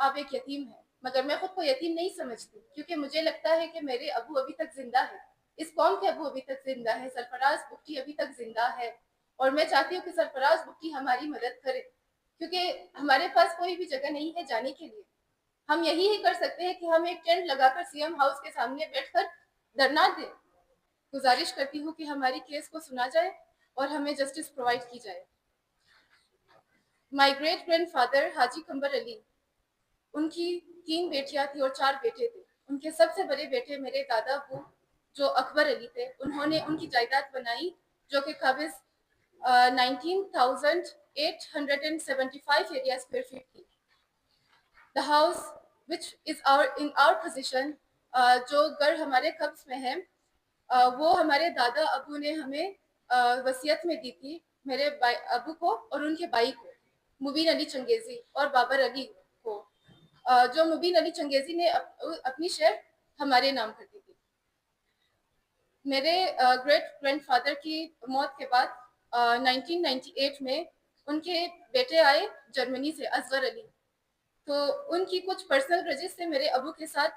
آپ ایک یتیم ہیں، مگر میں خود کو یتیم نہیں سمجھتی، کیونکہ مجھے لگتا ہے کہ میرے ابو ابھی تک زندہ ہے، اس قوم کے ابو ابھی تک زندہ ہے، سرفراز بگٹی ابھی تک زندہ ہے، اور میں چاہتی ہوں کہ سرفراز بگٹی ہماری مدد کرے، کیونکہ ہمارے پاس کوئی بھی جگہ نہیں ہے جانے کے لیے۔ ہم یہی ہی کر سکتے ہیں کہ ہم ایک ٹینٹ لگا کر سی ایم ہاؤس کے سامنے بیٹھ کر دھرنا دیں۔ گزارش کرتی ہوں کہ ہماری کیس کو سنا جائے اور ہمیں جسٹس پرووائڈ کی جائے۔ مائی گریٹ گرینڈ فادر حاجی قمر علی، ان کی 3 بیٹیاں تھیں اور 4 بیٹے تھے۔ ان کے سب سے بڑے بیٹے میرے دادا ابو جو اکبر علی تھے، انہوں نے ان کی جائیداد بنائی جو کہ قابض 19,875 ایریا اسکوائر فیٹ تھی۔ The house which is in our possession، جو گھر ہمارے قبض میں ہے، وہ ہمارے دادا ابو نے ہمیں وصیت میں دی تھی، میرے ابو کو اور ان کے بھائی کو، مبین علی چنگیزی اور بابر علی کو، جو مبین علی چنگیزی نے اپنی شیئر ہمارے نام کر دی تھی۔ میرے گریٹ گرینڈ فادر کی موت کے بعد 1998 میں ان کے بیٹے آئے جرمنی سے، اصغر علی، تو ان کی کچھ پرسنل گرجز سے میرے ابو کے ساتھ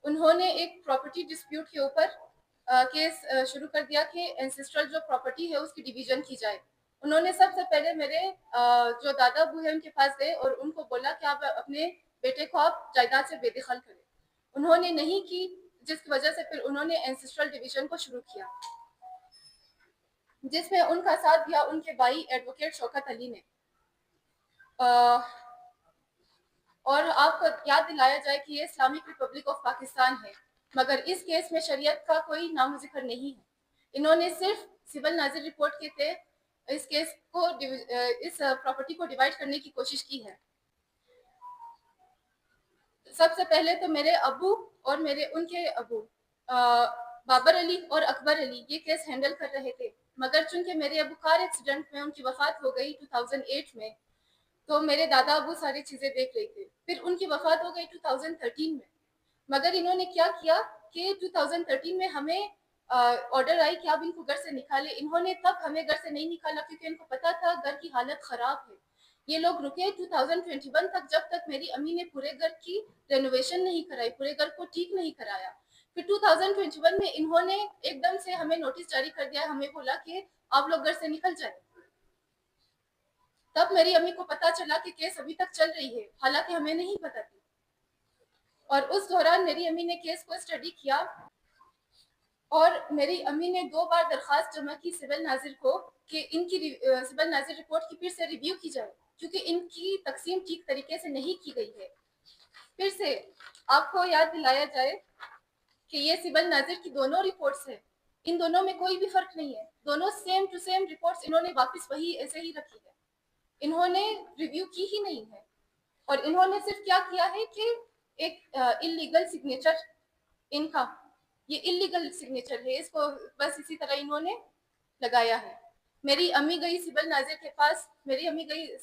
انہوں نے ایک پراپرٹی ڈسپیوٹ کے اوپر کیس شروع کر دیا کہ اینسیسٹرل جو پراپرٹی ہے اس کی ڈیویژن کی جائے۔ انہوں نے سب سے پہلے میرے جو دادا ابو ہیں ان کے پاس گئے اور ان کو بولا کہ آپ اپنے بیٹے کو آپ جائیداد سے بے دخل کریں۔ انہوں نے نہیں کی، جس کی وجہ سے پھر انہوں نے اینسیسٹرل ڈیویژن کو شروع کیا، جس میں ان کا ساتھ دیا ان کے بھائی ایڈوکیٹ شوکت علی نے۔ اور آپ کو یاد دلایا جائے کہ یہ اسلامک ریپبلک آف پاکستان ہے، مگر اس کیس میں شریعت کا کوئی نام و ذکر نہیں ہے۔ انہوں نے صرف سول ناظر رپورٹ کے تحت اس کیس کو اس پراپرٹی کو ڈیوائڈ کرنے کی کوشش کی ہے۔ سب سے پہلے تو میرے ابو اور ان کے ابو بابر علی اور اکبر علی یہ کیس ہینڈل کر رہے تھے، مگر چونکہ میرے ابو کار ایکسیڈنٹ میں ان کی وفات ہو گئی 2008 میں، تو میرے دادا ابو ساری چیزیں دیکھ رہے تھے۔ پھر ان کی وفات ہو گئی 2013 میں، مگر انہوں نے کیا کیا کہ 2013 میں ہمیں آرڈر آئی کہ آپ ان کو گھر سے نکالیں۔ انہوں نے تب ہمیں گھر سے نہیں نکالا کیونکہ ان کو پتا تھا گھر کی حالت خراب ہے۔ یہ لوگ رکے 2021 تک، جب تک میری امی نے پورے گھر کی رینوویشن نہیں کرائی، پورے گھر کو ٹھیک نہیں کرایا۔ پھر 2021 میں انہوں نے ایک دم سے ہمیں نوٹس جاری کر دیا، ہمیں بولا کہ آپ لوگ گھر سے نکل جائیں۔ تب میری امی کو پتا چلا کہ کیس ابھی تک چل رہی ہے، حالانکہ ہمیں نہیں پتا تھی۔ اور اس دوران میری امی نے کیس کو اسٹڈی کیا اور میری امی نے 2 بار درخواست جمع کی سول ناظر کو کہ ان کی سول ناظر رپورٹ کی پھر سے ریویو کی جائے، کیونکہ ان کی تقسیم ٹھیک طریقے سے نہیں کی گئی ہے۔ پھر سے آپ کو یاد دلایا جائے کہ یہ سول ناظر کی دونوں رپورٹس ہیں، ان دونوں میں کوئی بھی فرق نہیں ہے، دونوں سیم ٹو سیم رپورٹس انہوں نے واپس وہی ایسے ہی رکھی ہے، انہوں نے ریویو کی ہی نہیں ہے۔ اور انہوں نے صرف کیا کیا ہے کہ ایک اللیگل سگنیچر، ان کا یہ اللیگل سگنیچر ہے، اس کو بس اسی طرح انہوں نے لگایا ہے۔ میری امی گئی سول ناظر کے پاس، میری امی گئی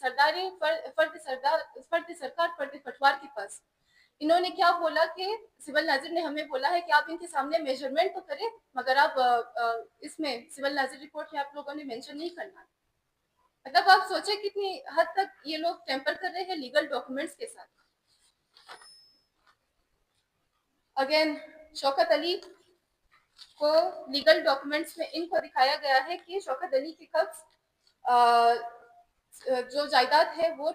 فرد سرکار فرد پٹوار کے پاس۔ انہوں نے کیا بولا کہ سول ناظر نے ہمیں بولا ہے کہ آپ ان کے سامنے میجرمنٹ تو کریں، مگر آپ اس میں سول ناظر رپورٹ میں آپ لوگوں نے مینشن نہیں کرنا۔ مطلب آپ سوچیں کتنی حد تک یہ لوگ ٹیمپر کر رہے ہیں لیگل ڈاکومنٹس کے ساتھ۔ اگین شوکت علی کو لیگل ڈاکومنٹس میں ان کو دکھایا گیا ہے کہ شوکت علی کی قبض جو جائیداد ہے وہ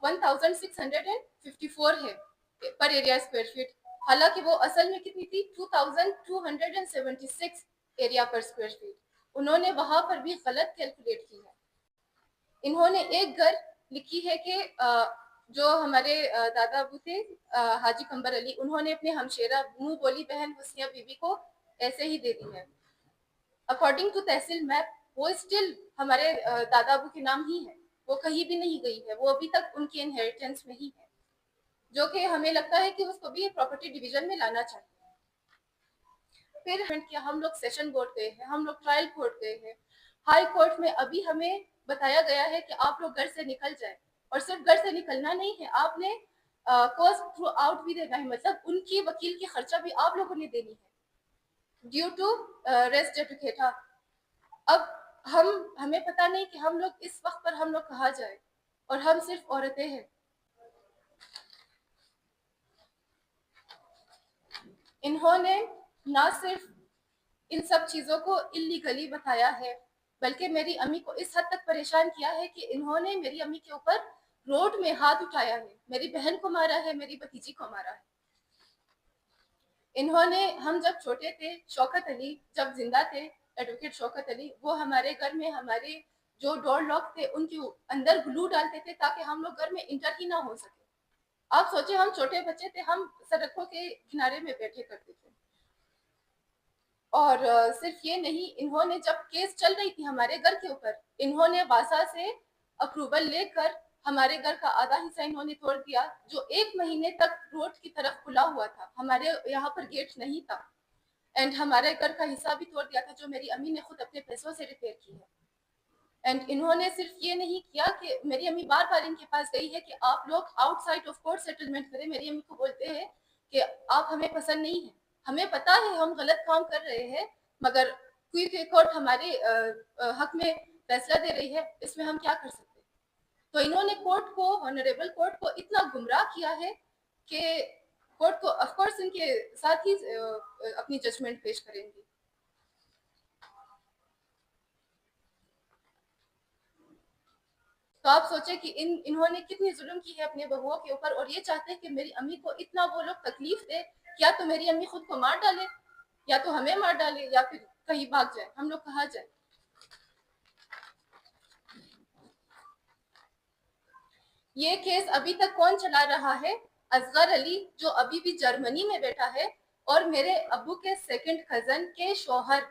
1654 ہے پر ایریا اسکوائر فٹ، حالانکہ وہ اصل میں کتنی تھی 2276 ایریا پر اسکوائر فٹ۔ انہوں نے وہاں پر بھی غلط کیلکولیٹ کی ہے۔ انہوں نے ایک گھر لکھی ہے کہ جو ہمارے دادا ابو تھے حاجی قمر علی، انہوں نے اپنے ہمشیرہ منہ بولی بہن حسنیہ بی بی کو ایسے ہی دے دی ہے۔ اکارڈنگ ٹو تحصیل میپ وہ اسٹل ہمارے دادا ابو کے نام ہی ہے، وہ کہیں بھی نہیں گئی ہے، وہ ابھی تک ان کی انہیریٹنس میں ہی ہے، جو کہ ہمیں لگتا ہے کہ اس کو بھی پراپرٹی ڈویژن میں لانا چاہیے۔ پھر ہم لوگ سیشن کورٹ گئے ہیں، ہم لوگ ٹرائل کورٹ گئے ہیں، ہائی کورٹ میں ابھی ہمیں بتایا گیا ہے کہ آپ لوگ گھر سے نکل جائیں، اور صرف گھر سے نکلنا نہیں ہے، آپ نے کوسٹ تھرو آؤٹ بھی دینا ہے، مطلب ان کی وکیل کی خرچہ بھی آپ لوگوں نے دینی ہے ڈیو ٹو ریس جیڈوکیٹا۔ اب ہمیں پتہ نہیں کہ ہم لوگ اس وقت پر ہم لوگ کہاں جائیں، اور ہم صرف عورتیں ہیں۔ انہوں نے نہ صرف ان سب چیزوں کو اللیگلی بتایا ہے بلکہ میری امی کو اس حد تک پریشان کیا ہے کہ انہوں نے میری امی کے اوپر روڈ میں ہاتھ اٹھایا ہے، میری بہن کو مارا ہے، میری بھتیجی کو مارا ہے۔ انہوں نے، ہم جب چھوٹے تھے، شوکت علی جب زندہ تھے، ایڈوکیٹ شوکت علی، وہ ہمارے گھر میں ہمارے جو ڈور لاک تھے ان کے اندر گلو ڈالتے تھے تاکہ ہم لوگ گھر میں انٹر ہی نہ ہو سکے۔ آپ سوچیں، ہم چھوٹے بچے تھے، ہم سڑکوں کے کنارے میں بیٹھے کرتے تھے۔ اور صرف یہ نہیں، انہوں نے جب کیس چل رہی تھی ہمارے گھر کے اوپر، انہوں نے واسا سے اپروول لے کر ہمارے گھر کا آدھا حصہ انہوں نے توڑ دیا، جو 1 مہینے تک روڈ کی طرف کھلا ہوا تھا، ہمارے یہاں پر گیٹ نہیں تھا، اینڈ ہمارے گھر کا حصہ بھی توڑ دیا تھا جو میری امی نے خود اپنے پیسوں سے ریپیئر کی ہے۔ اینڈ انہوں نے صرف یہ نہیں کیا کہ میری امی بار بار ان کے پاس گئی ہے کہ آپ لوگ out side of court settlement کریں۔ میری امی کو بولتے ہیں کہ آپ ہمیں پسند نہیں ہیں، ہمیں پتا ہے ہم غلط کام کر رہے ہیں، مگر کیونکہ کورٹ ہمارے حق میں فیصلہ دے رہی ہے، اس میں ہم کیا کر سکتے ہیں۔ تو انہوں نے کورٹ کو، آنریبل کورٹ کو اتنا گمراہ کیا ہے کہ کورٹ کو آف کورس ان کے ساتھ ہی اپنی ججمنٹ پیش کریں گی۔ تو آپ سوچیں کہ انہوں نے کتنی ظلم کی ہے اپنے بہوؤں کے اوپر، اور یہ چاہتے ہیں کہ میری امی کو اتنا وہ لوگ تکلیف دے، کیا تو میری امی خود کو مار ڈالے، یا تو ہمیں مار ڈالے، یا پھر کہیں بھاگ جائے، ہم لوگ کہاں جائیں۔ یہ کیس ابھی تک کون چلا رہا ہے؟ اصغر علی، جو ابھی بھی جرمنی میں بیٹھا ہے، اور میرے ابو کے سیکنڈ کزن کے شوہر،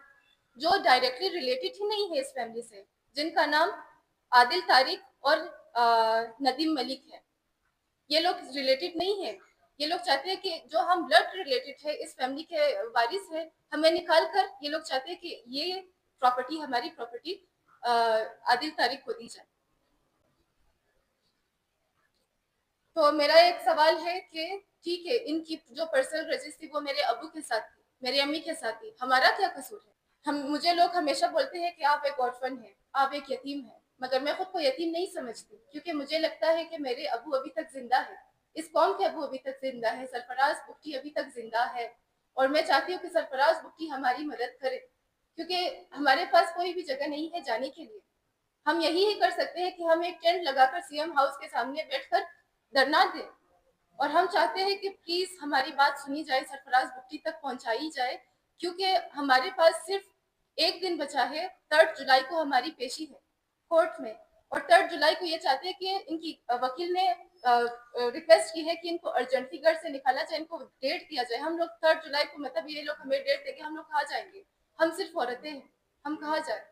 جو ڈائریکٹلی ریلیٹڈ ہی نہیں ہے اس فیملی سے، جن کا نام عادل طارق اور ندیم ملک ہے۔ یہ لوگ ریلیٹڈ نہیں ہیں۔ یہ لوگ چاہتے ہیں کہ جو ہم بلڈ ریلیٹڈ ہے، اس فیملی کے وارث ہیں، ہمیں نکال کر یہ لوگ چاہتے ہیں کہ یہ پراپرٹی، ہماری پراپرٹی عادل طارق کو دی جائے۔ تو میرا ایک سوال ہے کہ ٹھیک ہے، ان کی جو پرسنل رجسٹری تھی وہ میرے ابو کے ساتھ تھی، میری امی کے ساتھ تھی، ہمارا کیا قصور ہے؟ مجھے لوگ ہمیشہ بولتے ہیں کہ آپ ایک آرفن ہیں، آپ ایک یتیم ہیں، مگر میں خود کو یتیم نہیں سمجھتی، کیونکہ مجھے لگتا ہے کہ میرے ابو ابھی تک زندہ ہے، اس قوم کے ابو ابھی تک زندہ ہے، سرفراز بگٹی ابھی تک زندہ ہے، اور میں چاہتی ہوں کہ سرفراز بگٹی ہماری مدد کرے، کیونکہ ہمارے پاس کوئی بھی جگہ نہیں ہے جانے کے لیے۔ ہم یہی ہی کر سکتے ہیں کہ ہم ایک ٹینٹ لگا کر سی ایم ہاؤس کے سامنے بیٹھ کر دھرنا دیں، اور ہم چاہتے ہیں کہ پلیز ہماری بات سنی جائے، سرفراز بگٹی تک پہنچائی جائے، کیونکہ ہمارے پاس صرف 1 دن بچا ہے، 3 جولائی کو ہماری پیشی ہے کورٹ میں، اور 3 جولائی کو یہ چاہتے ہیں کہ ان کی وکیل نے ریکویسٹ کی ہے کہ ان کو ارجنٹلی گھر سے نکالا جائے، ان کو ڈیٹ دیا جائے۔ ہم لوگ 3 جولائی کو، مطلب یہ لوگ ہمیں ڈیٹ دیں گے، ہم لوگ کہاں جائیں گے؟ ہم صرف عورتیں ہیں، ہم کہاں جائیں؟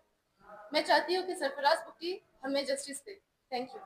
میں چاہتی ہوں کہ سرفراز بگٹی ہمیں جسٹس دے۔ Thank you.